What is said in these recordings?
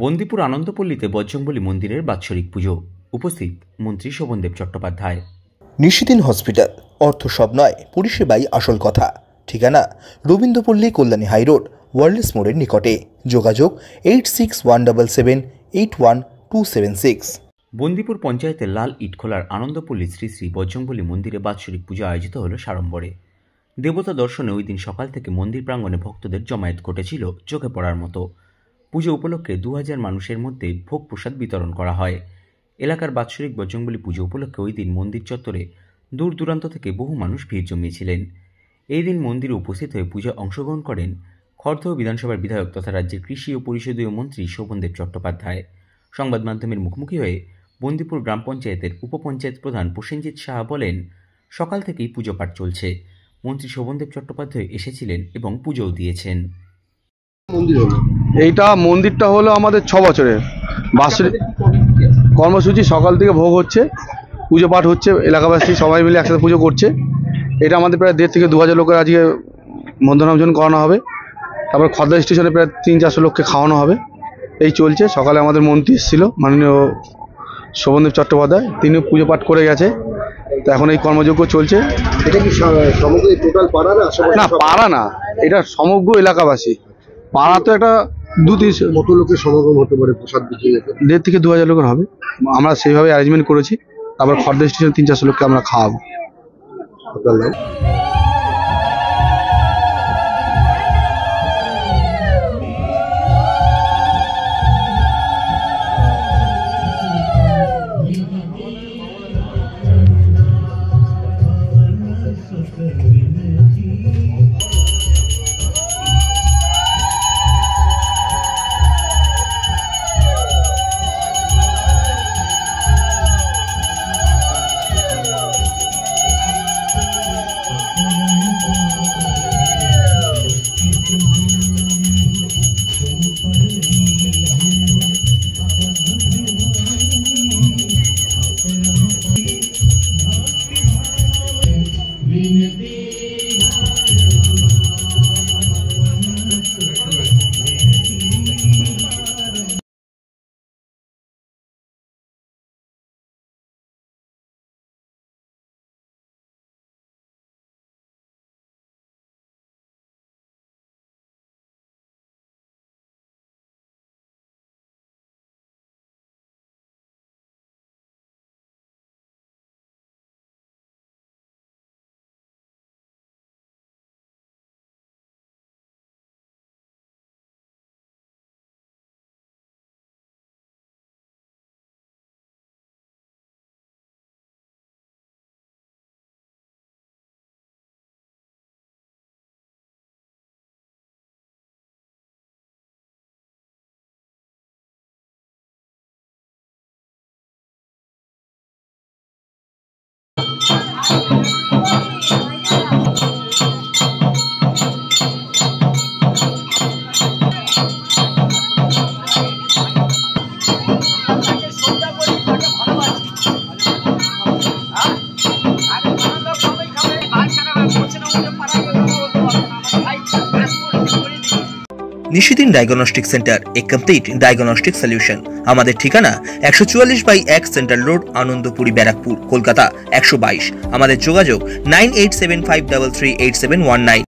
বন্দিপুর আনন্দপল্লীতে বজরংবলী মন্দিরের বাৎসরিক পুজো। উপস্থিত মন্ত্রী শোভনদেব চট্টোপাধ্যায়। নিশিদিন হসপিটাল, অর্থ সব নয়, পরিষেবাই আসল কথা। ঠিকানা রবীন্দ্রপল্লী, কল্যাণী হাইরোড, ওয়ার্ল্ডস মোড়ের নিকটে। যোগাযোগ 8617781276। বন্দিপুর পঞ্চায়েতের লাল ইটখোলার আনন্দপল্লী শ্রী শ্রী বজরংবলী মন্দিরে বাৎসরিক পুজো আয়োজিত হল সাড়ম্বরে। দেবতা দর্শনে ওই দিন সকাল থেকে মন্দির প্রাঙ্গণে ভক্তদের জমায়েত ঘটেছিল চোখে পড়ার মতো। পুজো উপলক্ষে 2000 মানুষের মধ্যে ভোগ প্রসাদ বিতরণ করা হয়। এলাকার বাৎসরিক বজরংবলী পুজো উপলক্ষে ওই দিন মন্দির চত্বরে দূর দূরান্ত থেকে বহু মানুষ ভিড় জমিয়েছিলেন। এই দিন মন্দিরে উপস্থিত হয়ে পূজায় অংশগ্রহণ করেন খড়দহ বিধানসভার বিধায়ক তথা রাজ্যের কৃষি ও পরিষদীয় মন্ত্রী শোভনদেব চট্টোপাধ্যায়। সংবাদ মাধ্যমের মুখোমুখি হয়ে বন্দিপুর গ্রাম পঞ্চায়েতের উপপঞ্চায়েত প্রধান প্রসেনজিৎ সাহা বলেন, সকাল থেকেই পুজো পাঠ চলছে। মন্ত্রী শোভনদেব চট্টোপাধ্যায় এসেছিলেন এবং পুজোও দিয়েছেন। এইটা মন্দিরটা হলো আমাদের 6 বছরের বাৎসরিক কর্মসূচি। সকাল থেকে ভোগ হচ্ছে, পুজো পাঠ হচ্ছে, এলাকাবাসী সবাই মিলে একসাথে পুজো করছে। এটা আমাদের প্রায় 1.5 থেকে 2000 লোকের আজকে মধ্যাহ্নভোজন করানো হবে। তারপর খড়দহ স্টেশনে প্রায় 300-400 লোককে খাওয়ানো হবে। এই চলছে। সকালে আমাদের মন্ত্রী এসেছিল, মাননীয় শোভনদেব চট্টোপাধ্যায়, তিনিও পুজো পাঠ করে গেছে। তো এখন এই কর্মযজ্ঞ চলছে। এটা কি সমগ্র টোটাল পাড়া না? পাড়া না, এটা সমগ্র এলাকাবাসী। পাড়া তো একটা 2-300 কত লোকের সমাগম হতে পারে প্রসাদ দিতে? 1.5 থেকে 2000 লোকের হবে। আমরা সেইভাবে অ্যারেঞ্জমেন্ট করেছি। তারপর খড়দহ স্টেশনে 300-400 লোককে আমরা খাওয়াবো। আপনার নাম? নিশিদিন ডায়াগনস্টিক সেন্টার, এ কমপ্লিট ডায়াগনস্টিক সলিউশন। আমাদের ঠিকানা 144/1 সেন্ট্রাল রোড, আনন্দপুরি, ব্যারাকপুর, কলকাতা 122। আমাদের যোগাযোগ 9875338719।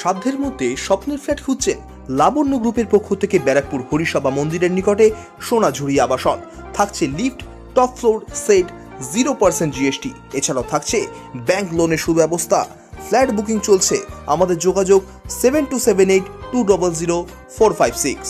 সাধ্যের মধ্যে স্বপ্নের ফ্ল্যাট খুঁজছেন? লাবণ্য গ্রুপের পক্ষ থেকে ব্যারাকপুর হরিসভা মন্দিরের নিকটে সোনাঝুরি আবাসন। থাকছে lift, top floor, set, 0% GST। এছাড়াও থাকছে ব্যাংক লোনের সুব্যবস্থা। ফ্ল্যাট বুকিং চলছে। আমাদের যোগাযোগ 7278200456।